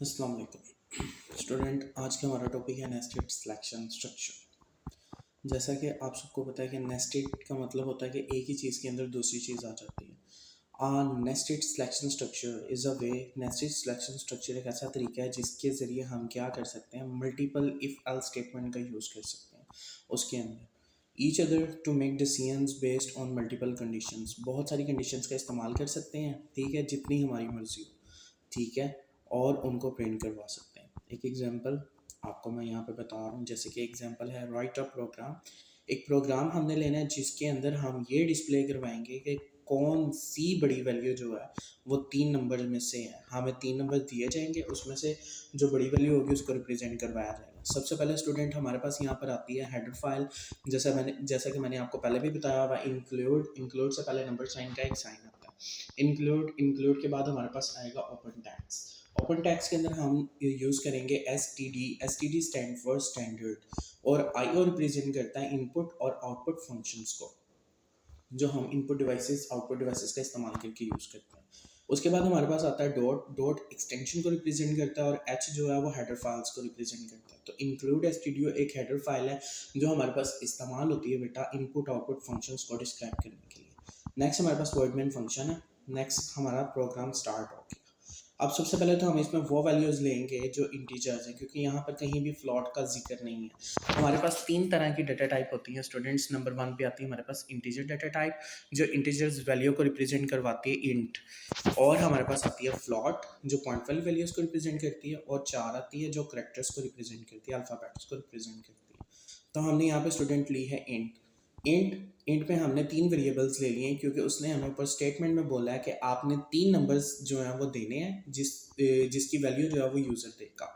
अस्सलाम वालेकुम स्टूडेंट। आज का हमारा टॉपिक है नेस्टेड सिलेक्शन स्ट्रक्चर। जैसा कि आप सबको पता है कि नेस्टेड का मतलब होता है कि एक ही चीज़ के अंदर दूसरी चीज़ आ जाती है। Nested selection structure is a way. Nested selection structure एक ऐसा तरीका है जिसके ज़रिए हम क्या कर सकते हैं, मल्टीपल इफ़ एल स्टेटमेंट का यूज़ कर सकते हैं उसके अंदर each other to make decisions based on multiple conditions. बहुत सारी कंडीशंस का इस्तेमाल कर सकते हैं, ठीक है, जितनी हमारी मर्ज़ी हो, ठीक है, और उनको प्रिंट करवा सकते हैं। एक एग्जांपल आपको मैं यहाँ पे बता रहा हूँ, जैसे कि एग्जांपल है राइट अ प्रोग्राम। एक प्रोग्राम हमने लेना है जिसके अंदर हम ये डिस्प्ले करवाएंगे कि कौन सी बड़ी वैल्यू जो है वो 3 नंबर में से है। हमें 3 नंबर दिए जाएंगे, उसमें से जो बड़ी वैल्यू होगी उसको रिप्रेजेंट करवाया जाएगा। सबसे पहले स्टूडेंट हमारे पास यहाँ पर आती है हेडर फाइल। जैसा कि मैंने आपको पहले भी बताया हुआ, इंक्लूड से पहले नंबर साइन का एक साइन आता है। इंक्लूड के बाद हमारे पास आएगा ओपन टैक्स। ओपन टैक्स के अंदर हम यूज़ करेंगे S T D stand for standard, और आई ओ रिप्रेजेंट करता है इनपुट और आउटपुट फंक्शंस को, जो हम इनपुट डिवाइसेस आउटपुट डिवाइसेस का इस्तेमाल करके यूज़ करते हैं। उसके बाद हमारे पास आता है डॉट। डॉट एक्सटेंशन को रिप्रेजेंट करता है, और एच जो है वो हेडर फाइल्स को रिप्रेजेंट करता है। तो इंक्लूड एसटीडीओ एक हेडर फाइल है जो हमारे पास इस्तेमाल होती है बेटा इनपुट आउटपुट फंक्शंस को डिस्क्राइब करने के लिए। नेक्स्ट हमारे पास वर्डमेन फंक्शन है। नेक्स्ट हमारा प्रोग्राम स्टार्ट हो गया। अब सबसे पहले तो हम इसमें वो वैल्यूज़ लेंगे जो इंटीजर्स हैं, क्योंकि यहाँ पर कहीं भी फ्लॉट का जिक्र नहीं है। हमारे पास 3 तरह की डाटा टाइप होती हैं स्टूडेंट्स। नंबर 1 पे आती है हमारे पास इंटीजर डाटा टाइप, जो इंटीजर्स वैल्यू को रिप्रेजेंट करवाती है, इंट। और हमारे पास आती है फ्लॉट, जो पॉइंट वाली वैल्यूज़ को रिप्रेजेंट करती है। और 4 आती है जो करेक्टर्स को रिप्रेजेंट करती है, अल्फ़ाबेट्स को रिप्रेजेंट करती है। तो हमने यहाँ पे स्टूडेंट ली है इंट। इंट पे हमने 3 वेरिएबल्स ले लिए हैं, क्योंकि उसने हमें ऊपर स्टेटमेंट में बोला है कि आपने 3 नंबर्स जो हैं वो देने हैं, जिसकी वैल्यू जो है वो यूज़र देगा,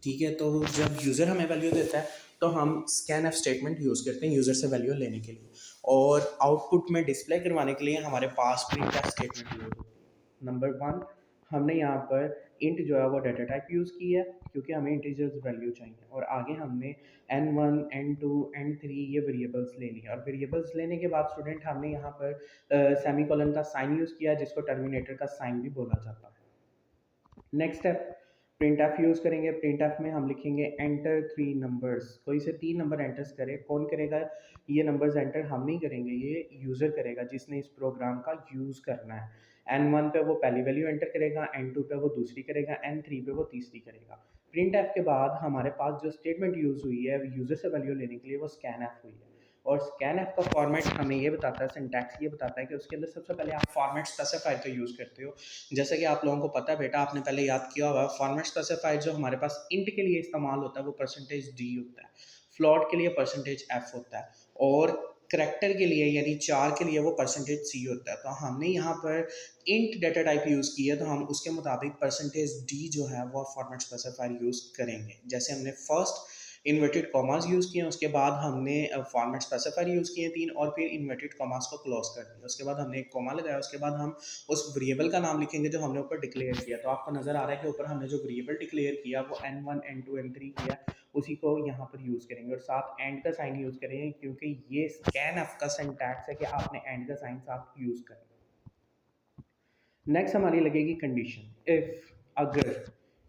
ठीक है। तो जब यूज़र हमें वैल्यू देता है तो हम स्कैन एफ स्टेटमेंट यूज़ करते हैं यूज़र से वैल्यू लेने के लिए, और आउटपुट में डिस्प्ले करवाने के लिए हमारे पास प्रिंट एफ स्टेटमेंट यूज़ होती है। नंबर 1, हमने यहाँ पर इंट जो है वो डाटा टाइप यूज़ की है, क्योंकि हमें इंटीजर्स वैल्यू चाहिए। और आगे हमने n1 n2 n3 ये वेरिएबल्स ले लिए, और वेरिएबल्स लेने के बाद स्टूडेंट हमने यहाँ पर सेमीकोलन का साइन यूज़ किया, जिसको टर्मिनेटर का साइन भी बोला जाता है। Next step, print F use करेंगे। प्रिंट एफ में हम लिखेंगे एंटर 3 नंबर्स। कोई से 3 नंबर एंटर्स करे, कौन करेगा ये नंबर्स एंटर? हम नहीं करेंगे, ये यूज़र करेगा जिसने इस प्रोग्राम का यूज़ करना है। n1 पे वो पहली वैल्यू एंटर करेगा, n2 पे वो दूसरी करेगा, n3 पे वो तीसरी करेगा। प्रिंट एफ के बाद हमारे पास जो स्टेटमेंट यूज़ हुई है यूज़र से वैल्यू लेने के लिए, वो स्कैन एफ हुई है। और स्कैन एफ का फॉर्मेट हमें ये बताता है, सिंटैक्स ये बताता है कि उसके अंदर सबसे पहले आप फॉर्मेट स्पेसिफायर का यूज़ करते हो। जैसे कि आप लोगों को पता है बेटा, आपने पहले याद किया होगा, फॉर्मेट स्पेसिफायर जो हमारे पास इंट के लिए इस्तेमाल होता है वो परसेंटेज डी होता है, फ्लॉट के लिए परसेंटेज एफ होता है, और करेक्टर के लिए यानी 4 के लिए वो परसेंटेज सी होता है। तो हमने यहाँ पर इंट डाटा टाइप यूज़ की है, तो हम उसके मुताबिक परसेंटेज डी जो है वो फॉर्मेट स्पेसिफायर यूज़ करेंगे। जैसे हमने फर्स्ट इन्वर्टेड कॉमास यूज़ किए, उसके बाद हमने फॉर्मेट स्पेसिफायर यूज़ किए 3, और फिर इन्वर्टेड कॉमास को क्लोज कर दिया। उसके बाद हमने एक कॉमा लगाया, उसके बाद हम उस वेरिएबल का नाम लिखेंगे जो हमने ऊपर डिक्लेयर किया। तो आपको नज़र आ रहा है कि ऊपर हमने जो वेरिएबल डिक्लेयर किया वो n1 n2 n3 किया, उसी को यहाँ पर यूज़ करेंगे, और साथ एंड का साइन यूज़ करेंगे, क्योंकि ये स्कैन एफ का सिंटैक्स है कि आपने एंड का साइन साथ यूज़ करें। नेक्स्ट हमारी लगेगी कंडीशन। इफ़, अगर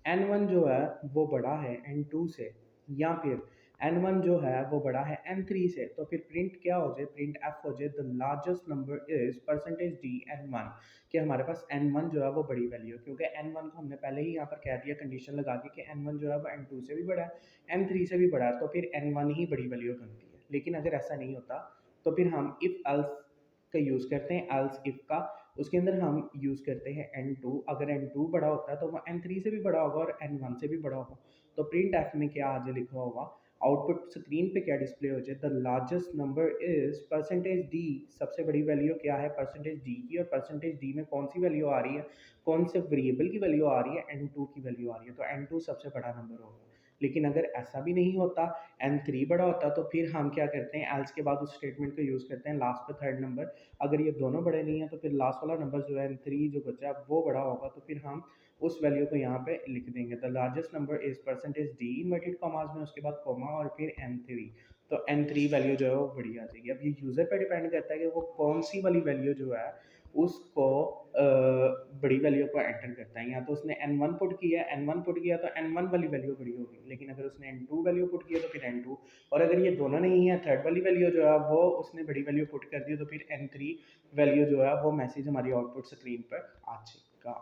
n1 जो है वो बड़ा है n2 से, या फिर n1 जो है वो बड़ा है n3 से, तो फिर प्रिंट क्या हो जाए, प्रिंट f हो जाए the largest number is percentage D n1, कि हमारे पास n1 जो है वो बड़ी वैल्यू है, क्योंकि n1 को हमने पहले ही यहाँ पर कह दिया कंडीशन लगा के कि n1 जो है वो n2 से भी बड़ा है, n3 से भी बड़ा है, तो फिर n1 ही बड़ी वैल्यू बनती है। लेकिन अगर ऐसा नहीं होता तो फिर हम इफ़ एल्स का यूज़ करते हैं, एल्स इफ़ का। उसके अंदर हम यूज़ करते हैं n2। अगर n2 बड़ा होता है तो वो n3 से भी बड़ा होगा और n1 से भी बड़ा होगा। तो प्रिंट एफ में क्या आज लिखा होगा, आउटपुट स्क्रीन पे क्या डिस्प्ले हो जाए, the largest number is percentage D. सबसे बड़ी वैल्यू क्या है, परसेंटेज डी की, और परसेंटेज डी में कौन सी वैल्यू आ रही है, कौन से वेरिएबल की वैल्यू आ रही है, n2 की वैल्यू आ रही है, तो n2 सबसे बड़ा नंबर होगा। लेकिन अगर ऐसा भी नहीं होता, n3 बड़ा होता, तो फिर हम क्या करते हैं, एल्स के बाद उस स्टेटमेंट को यूज़ करते हैं लास्ट पे थर्ड नंबर। अगर ये दोनों बड़े नहीं हैं तो फिर लास्ट वाला नंबर जो है n3 जो बचा है वो बड़ा होगा, तो फिर हम उस वैल्यू को यहाँ पे लिख देंगे, the largest number is percentage D inverted commas में, उसके बाद कॉमा और फिर n3। तो n3 वैल्यू जो है वो बड़ी आ जाएगी। अब ये यूज़र पे डिपेंड करता है कि वो कौन सी वाली वैल्यू जो है उसको बड़ी वैल्यू को एंटर करता है। या तो उसने n1 पुट किया, n1 पुट किया तो n1 वाली वैल्यू बड़ी होगी, लेकिन अगर उसने n2 वैल्यू पुट किया तो फिर n2, और अगर ये दोनों नहीं है, थर्ड वाली वैल्यू जो है वो उसने बड़ी वैल्यू पुट कर दी तो फिर n3 वैल्यू जो है वो मैसेज हमारी आउटपुट स्क्रीन पर आ जाएगा।